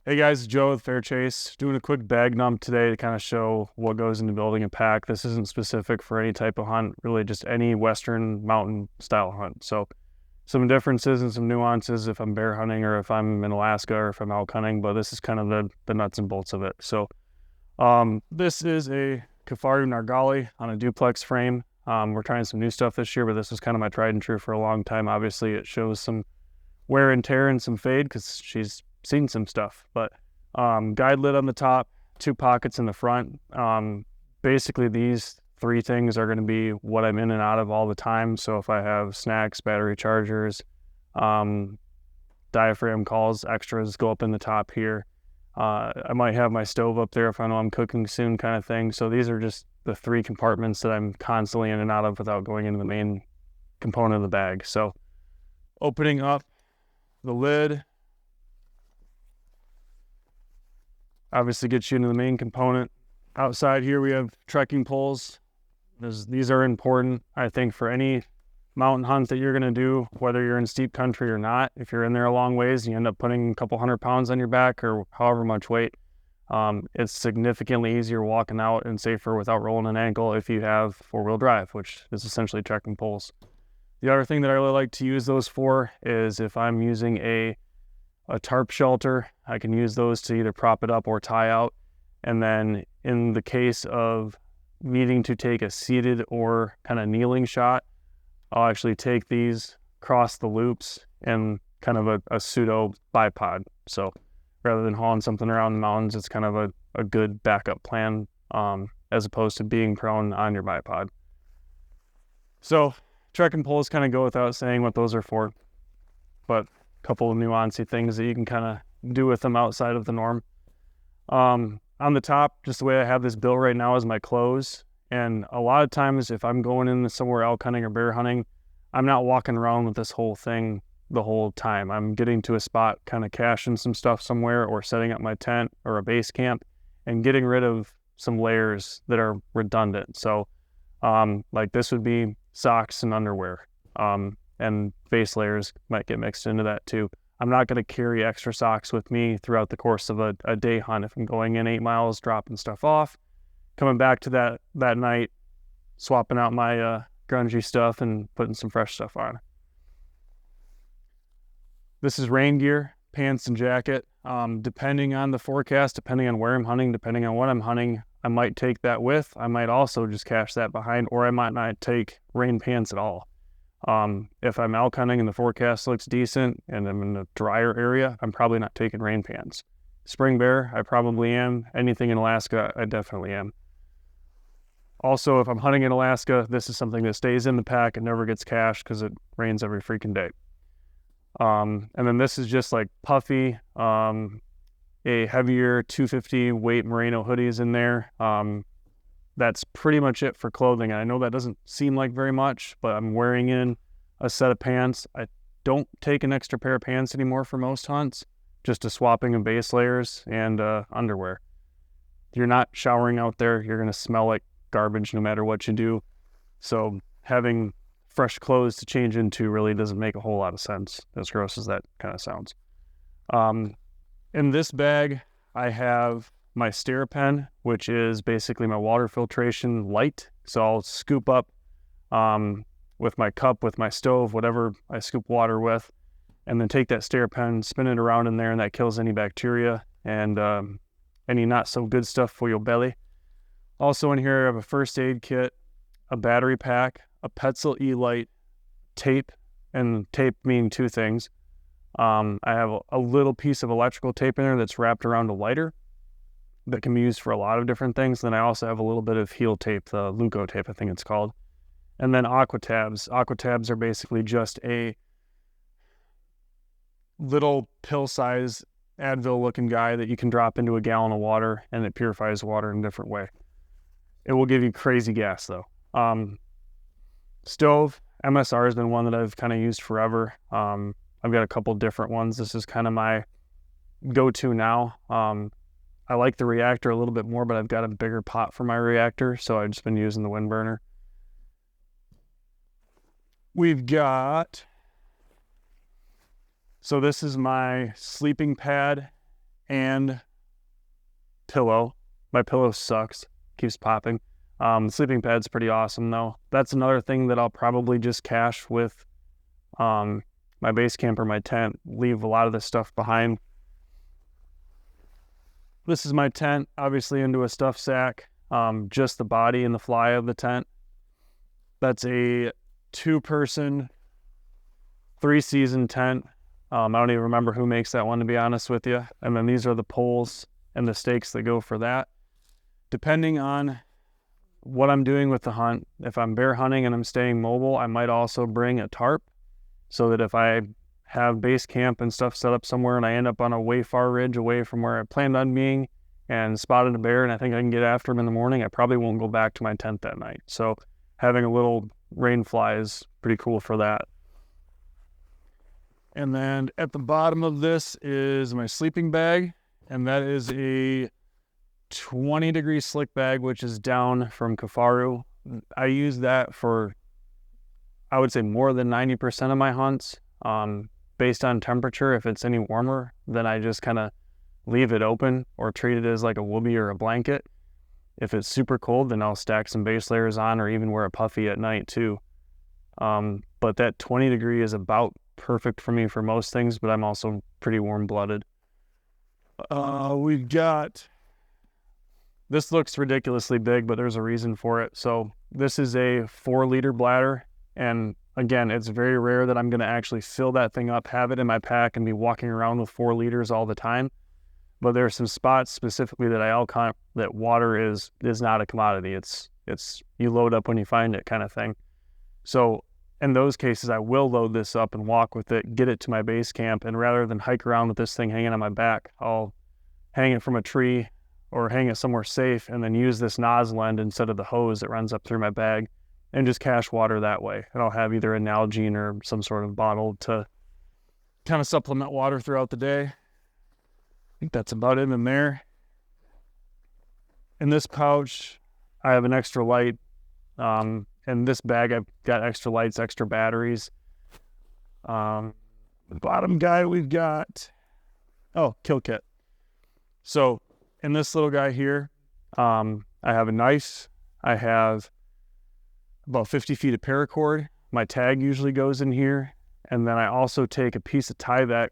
Hey guys, Joe with Fair Chase. Doing a quick bag dump today to kind of show what goes into building a pack. This isn't specific for any type of hunt, really just any Western mountain style hunt. So some differences and some nuances if I'm bear hunting or if I'm in Alaska or if I'm elk hunting, but this is kind of the nuts and bolts of it. So this is a Kifaru Gnargali on a duplex frame. We're trying some new stuff this year, but this is kind of my tried and true for a long time. Obviously, it shows some wear and tear and some fade because she's seen some stuff, but guide lid on the top, two pockets in the front. Basically these three things are going to be what I'm in and out of all the time. So if I have snacks, battery chargers, diaphragm calls, extras go up in the top here. I might have my stove up there if I know I'm cooking soon, kind of thing. So these are just the three compartments that I'm constantly in and out of without going into the main component of the bag. So opening up the lid obviously gets you into the main component. Outside here we have trekking poles. These are important, I think, for any mountain hunt that you're going to do, whether you're in steep country or not. If you're in there a long ways and you end up putting a couple 100 pounds on your back or however much weight, it's significantly easier walking out and safer without rolling an ankle if you have four-wheel drive, which is essentially trekking poles. The other thing that I really like to use those for is if I'm using a tarp shelter, I can use those to either prop it up or tie out. And then in the case of needing to take a seated or kind of kneeling shot, I'll actually take these, cross the loops, and kind of a pseudo bipod. So rather than hauling something around the mountains, it's kind of a good backup plan as opposed to being prone on your bipod. So trekking poles kind of go without saying what those are for, but a couple of nuancy things that you can kind of do with them outside of the norm. On the top, just the way I have this built right now is my clothes. And a lot of times if I'm going in somewhere elk hunting or bear hunting, I'm not walking around with this whole thing the whole time. I'm getting to a spot, kind of caching some stuff somewhere or setting up my tent or a base camp and getting rid of some layers that are redundant. So like this would be socks and underwear. And base layers might get mixed into that too. I'm not going to carry extra socks with me throughout the course of a day hunt. If I'm going in 8 miles, dropping stuff off, coming back to that night, swapping out my grungy stuff and putting some fresh stuff on. This is rain gear, pants and jacket. Depending on the forecast, depending on where I'm hunting, depending on what I'm hunting, I might take that with. I might also just cache that behind, or I might not take rain pants at all. If I'm elk hunting and the forecast looks decent and I'm in a drier area, I'm probably not taking rain pants. Spring bear, I probably am. Anything in Alaska, I definitely am. Also, if I'm hunting in Alaska, this is something that stays in the pack and never gets cached because it rains every freaking day. And then this is just like puffy, a heavier 250 weight merino hoodies in there. That's pretty much it for clothing. I know that doesn't seem like very much, but I'm wearing in a set of pants. I don't take an extra pair of pants anymore for most hunts, just a swapping of base layers and underwear. You're not showering out there. You're going to smell like garbage no matter what you do. So having fresh clothes to change into really doesn't make a whole lot of sense, as gross as that kind of sounds. In this bag, I have my SteriPen, which is basically my water filtration light. So I'll scoop up with my cup, with my stove, whatever I scoop water with, and then take that SteriPen, spin it around in there, and that kills any bacteria and any not so good stuff for your belly. Also in here, I have a first aid kit, a battery pack, a Petzl E-Light, tape, and tape meaning two things. I have a little piece of electrical tape in there that's wrapped around a lighter that can be used for a lot of different things. Then I also have a little bit of heel tape, the Luco tape, I think it's called. And then aqua tabs. Aqua tabs are basically just a little pill-size Advil-looking guy that you can drop into a gallon of water and it purifies water in a different way. It will give you crazy gas though. Stove, MSR has been one that I've kind of used forever. I've got a couple different ones. This is kind of my go-to now. I like the reactor a little bit more, but I've got a bigger pot for my reactor, so I've just been using the wind burner. We've got, so this is my sleeping pad and pillow. My pillow sucks, keeps popping. The sleeping pad's pretty awesome though. That's another thing that I'll probably just cache with my base camp or my tent. Leave a lot of this stuff behind. This is my tent, obviously into a stuff sack. Just the body and the fly of the tent. That's a 2-person, 3-season tent. I don't even remember who makes that one, to be honest with you. And then these are the poles and the stakes that go for that. Depending on what I'm doing with the hunt, if I'm bear hunting and I'm staying mobile, I might also bring a tarp so that if I have base camp and stuff set up somewhere and I end up on a way far ridge away from where I planned on being and spotted a bear and I think I can get after him in the morning, I probably won't go back to my tent that night. So having a little rain fly is pretty cool for that. And then at the bottom of this is my sleeping bag, and that is a 20-degree slick bag, which is down from Kifaru. I use that for, I would say, more than 90% of my hunts. Based on temperature, if it's any warmer, then I just kind of leave it open or treat it as like a whoopee or a blanket. If it's super cold, then I'll stack some base layers on or even wear a puffy at night too. But that 20 degree is about perfect for me for most things, but I'm also pretty warm-blooded. We've got, this looks ridiculously big, but there's a reason for it. So this is a 4-liter bladder, and again, it's very rare that I'm going to actually fill that thing up, have it in my pack, and be walking around with 4 liters all the time. But there are some spots specifically that I elk hunt that water is not a commodity. It's you load up when you find it kind of thing. So in those cases, I will load this up and walk with it, get it to my base camp, and rather than hike around with this thing hanging on my back, I'll hang it from a tree or hang it somewhere safe and then use this nozzle end instead of the hose that runs up through my bag and just cache water that way. And I'll have either a Nalgene or some sort of bottle to kind of supplement water throughout the day. I think that's about it in there. In this pouch, I have an extra light. In this bag, I've got extra lights, extra batteries. The bottom guy we've got, kill kit. So in this little guy here, I have a knife. I have about 50 feet of paracord. My tag usually goes in here. And then I also take a piece of Tyvek,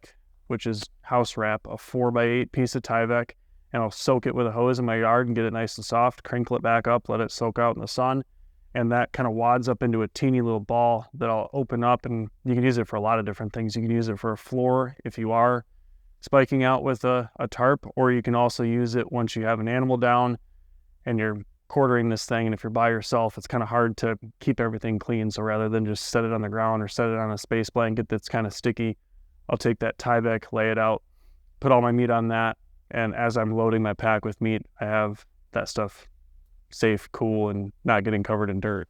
which is house wrap, a 4x8 piece of Tyvek, and I'll soak it with a hose in my yard and get it nice and soft, crinkle it back up, let it soak out in the sun. And that kind of wads up into a teeny little ball that I'll open up, and you can use it for a lot of different things. You can use it for a floor if you are spiking out with a tarp, or you can also use it once you have an animal down and you're quartering this thing. And if you're by yourself, it's kind of hard to keep everything clean. So rather than just set it on the ground or set it on a space blanket that's kind of sticky, I'll take that Tyvek, lay it out, put all my meat on that. And as I'm loading my pack with meat, I have that stuff safe, cool, and not getting covered in dirt.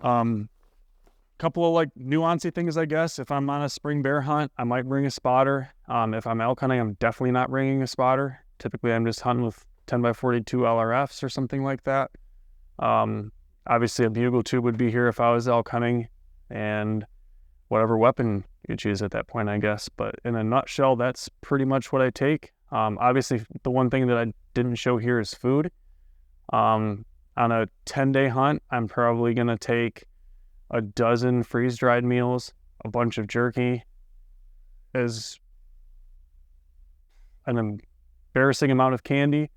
Couple of like nuancy things, I guess. If I'm on a spring bear hunt, I might bring a spotter. If I'm elk hunting, I'm definitely not bringing a spotter. Typically, I'm just hunting with 10x42 LRFs or something like that. Obviously, a bugle tube would be here if I was elk hunting, and whatever weapon you choose at that point, I guess. But in a nutshell, that's pretty much what I take. Obviously, the one thing that I didn't show here is food. On a 10-day hunt, I'm probably going to take a dozen freeze-dried meals, a bunch of jerky, as an embarrassing amount of candy,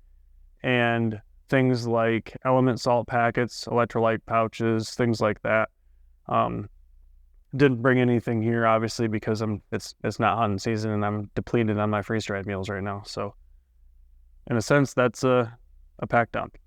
and things like element salt packets, electrolyte pouches, things like that. Didn't bring anything here, obviously, because it's not hunting season and I'm depleted on my freeze-dried meals right now. So in a sense, that's a pack dump.